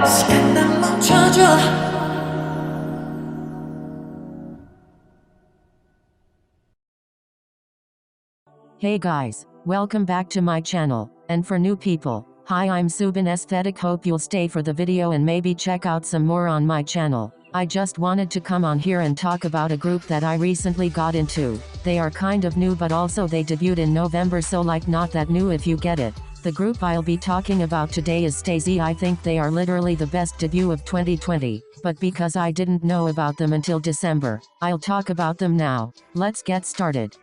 시간 멈춰줘. Hey guys, welcome back to my channel, and for new people, hi, I'm Soobin Aesthetic. Hope you'll stay for the video and maybe check out some more on my channel. I just wanted to come on here and talk about a group that I recently got into. They are kind of new, but also they debuted in November, so like not that new if you get it. The group I'll be talking about today is STAYC. I think they are literally the best debut of 2020, but because I didn't know about them until December, I'll talk about them now. Let's get started.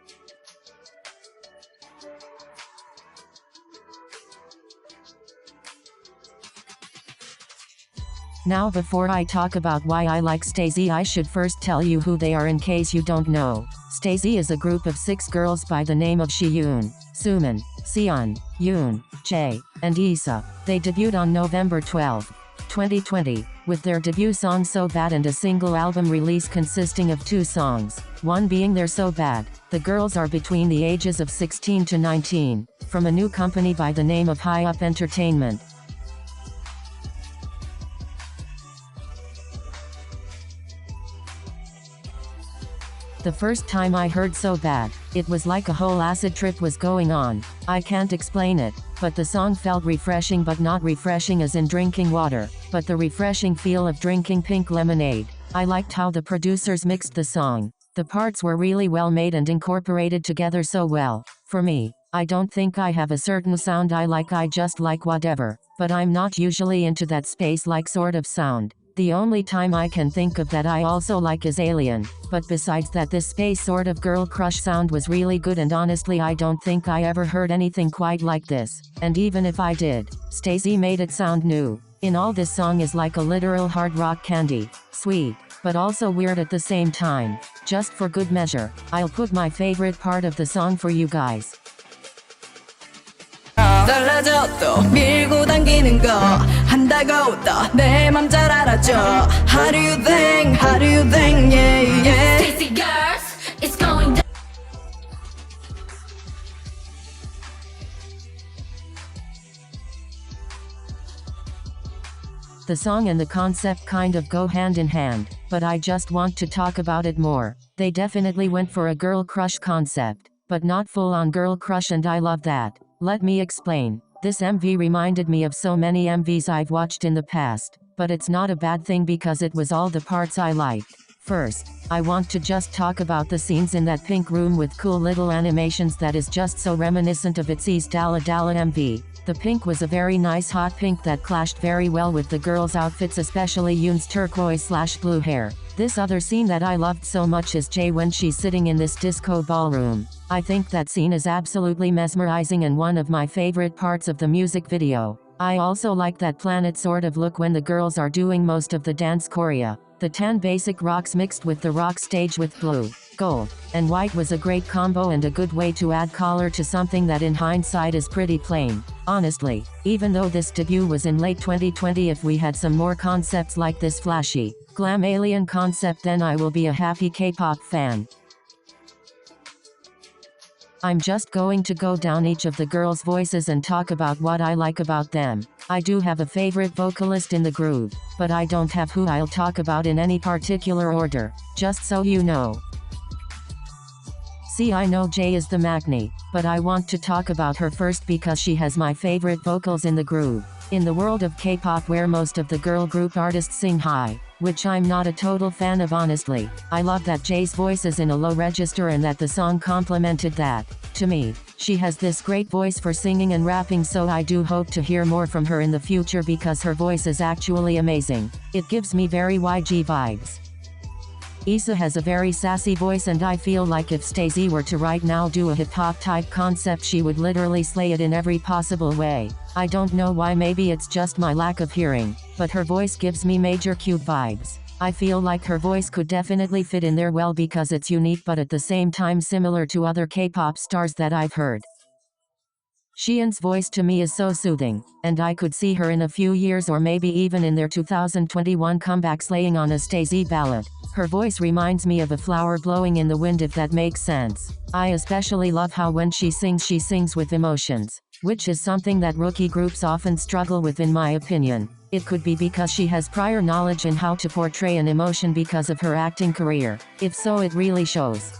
Now before I talk about why I like STAYC, I should first tell you who they are in case you don't know. STAYC is a group of 6 girls by the name of Sieun, Sumin, Seeun, Yoon, Jae, and Isa. They debuted on November 12, 2020, with their debut song So Bad and a single album release consisting of 2 songs, one being their So Bad. The girls are between the ages of 16 to 19, from a new company by the name of High Up Entertainment. The first time I heard So Bad, it was like a whole acid trip was going on. I can't explain it, but the song felt refreshing, but not refreshing as in drinking water, but the refreshing feel of drinking pink lemonade. I liked how the producers mixed the song. The parts were really well made and incorporated together so well. For me, I don't think I have a certain sound I like, I just like whatever, but I'm not usually into that space-like sort of sound. The only time I can think of that I also like is Alien, but besides that, this space sort of girl crush sound was really good, and honestly I don't think I ever heard anything quite like this, and even if I did, STAYC made it sound new. In all, this song is like a literal hard rock candy, sweet, but also weird at the same time. Just for good measure, I'll put my favorite part of the song for you guys. 달라져도 밀고 당기는 거 한다고 또 내 맘 잘 알아줘. How do you think, how do you think, yeah, yeah. STAYC girls, it's going down. The song and the concept kind of go hand in hand, but I just want to talk about it more. They definitely went for a girl crush concept, but not full-on girl crush, and I love that. Let me explain. This MV reminded me of so many MVs I've watched in the past, but it's not a bad thing because it was all the parts I liked. First, I want to just talk about the scenes in that pink room with cool little animations that is just so reminiscent of ITZY's Dalla Dalla MV. The pink was a very nice hot pink that clashed very well with the girls' outfits, especially Yoon's turquoise/blue hair. This other scene that I loved so much is Jae when she's sitting in this disco ballroom. I think that scene is absolutely mesmerizing and one of my favorite parts of the music video. I also like that planet sort of look when the girls are doing most of the dance choreo. The tan basic rocks mixed with the rock stage with blue, gold, and white was a great combo and a good way to add color to something that in hindsight is pretty plain. Honestly, even though this debut was in late 2020, if we had some more concepts like this flashy, glam alien concept, then I will be a happy K-pop fan. I'm just going to go down each of the girls' voices and talk about what I like about them. I do have a favorite vocalist in the group, but I don't have who I'll talk about in any particular order, just so you know. See, I know Jae is the Magni, but I want to talk about her first because she has my favorite vocals in the group. In the world of K-pop, where most of the girl group artists sing high, which I'm not a total fan of honestly, I love that Jae's voice is in a low register and that the song complemented that. To me, she has this great voice for singing and rapping, so I do hope to hear more from her in the future because her voice is actually amazing. It gives me very YG vibes. Isa has a very sassy voice, and I feel like if STAYC were to right now do a hip-hop type concept, she would literally slay it in every possible way. I don't know why, maybe it's just my lack of hearing, but her voice gives me major Cube vibes. I feel like her voice could definitely fit in there well because it's unique but at the same time similar to other K-pop stars that I've heard. Seeun's voice to me is so soothing, and I could see her in a few years or maybe even in their 2021 comeback slaying on a STAYC ballad. Her voice reminds me of a flower blowing in the wind, if that makes sense. I especially love how when she sings with emotions, which is something that rookie groups often struggle with in my opinion. It could be because she has prior knowledge in how to portray an emotion because of her acting career. If so, it really shows.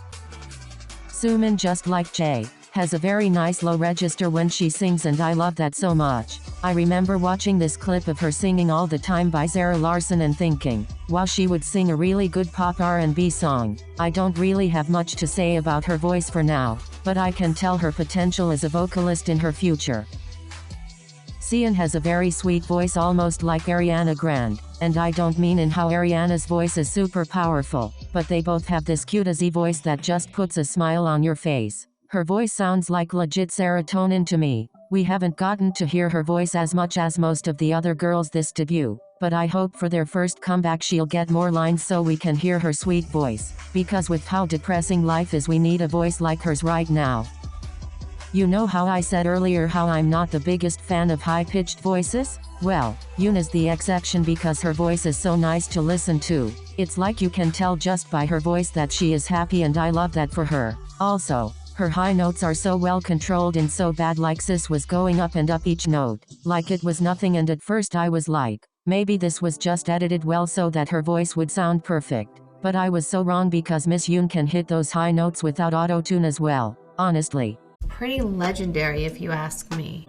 Sumin, just like Jay, has a very nice low register when she sings, and I love that so much. I remember watching this clip of her singing All the Time by Zara Larsson and thinking, wow, she would sing a really good pop R&B song. I don't really have much to say about her voice for now, but I can tell her potential as a vocalist in her future. Seeun has a very sweet voice, almost like Ariana Grande, and I don't mean in how Ariana's voice is super powerful, but they both have this cutesy voice that just puts a smile on your face. Her voice sounds like legit serotonin to me. We haven't gotten to hear her voice as much as most of the other girls this debut, but I hope for their first comeback she'll get more lines so we can hear her sweet voice, because with how depressing life is, we need a voice like hers right now. You know how I said earlier how I'm not the biggest fan of high-pitched voices? Well, Yoon is the exception because her voice is so nice to listen to. It's like you can tell just by her voice that she is happy, and I love that for her. Also, her high notes are so well controlled and so bad, like sis was going up and up each note, like it was nothing, and at first I was like, maybe this was just edited well so that her voice would sound perfect. But I was so wrong because Miss Yoon can hit those high notes without auto-tune as well, honestly. Pretty legendary if you ask me.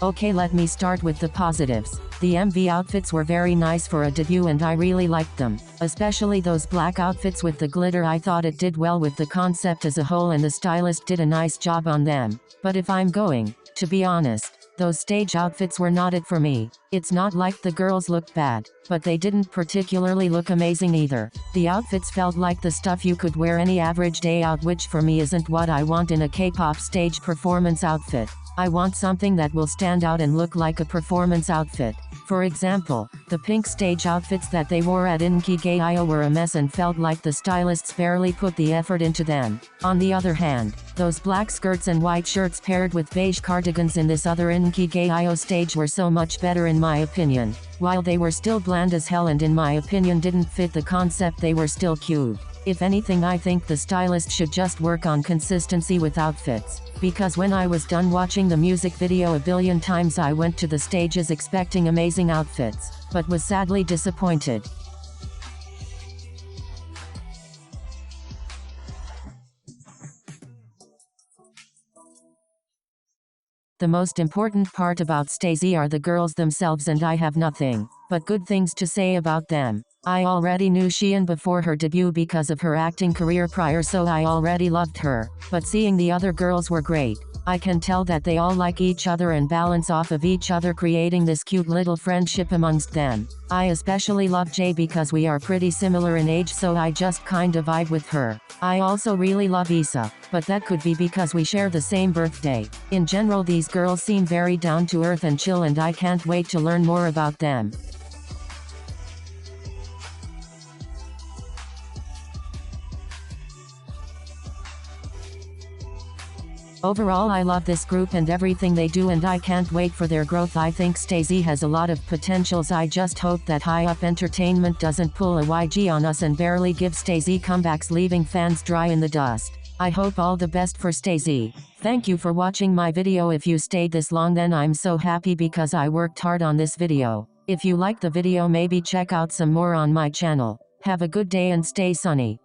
Okay, let me start with the positives. The MV outfits were very nice for a debut and I really liked them, especially those black outfits with the glitter. I thought it did well with the concept as a whole and the stylist did a nice job on them. But if I'm going to be honest, those stage outfits were not it for me. It's not like the girls looked bad, but they didn't particularly look amazing either. The outfits felt like the stuff you could wear any average day out, which for me isn't what I want in a K-pop stage performance outfit. I want something that will stand out and look like a performance outfit. For example, the pink stage outfits that they wore at Inkigayo were a mess and felt like the stylists barely put the effort into them. On the other hand, those black skirts and white shirts paired with beige cardigans in this other Inkigayo stage were so much better in my opinion. While they were still bland as hell and in my opinion didn't fit the concept, they were still cute. If anything, I think the stylist should just work on consistency with outfits. Because when I was done watching the music video a billion times, I went to the stages expecting amazing outfits, but was sadly disappointed. The most important part about STAYC are the girls themselves, and I have nothing but good things to say about them. I already knew Sieun before her debut because of her acting career prior, so I already loved her, but seeing the other girls were great. I can tell that they all like each other and balance off of each other, creating this cute little friendship amongst them. I especially love Jay because we are pretty similar in age, so I just kind of vibe with her. I also really love Issa, but that could be because we share the same birthday. In general, these girls seem very down to earth and chill, and I can't wait to learn more about them. Overall, I love this group and everything they do, and I can't wait for their growth. I think STAYC has a lot of potentials. I just hope that High Up Entertainment doesn't pull a YG on us and barely give STAYC comebacks, leaving fans dry in the dust. I hope all the best for STAYC. Thank you for watching my video. If you stayed this long, then I'm so happy because I worked hard on this video. If you liked the video, maybe check out some more on my channel. Have a good day and stay sunny.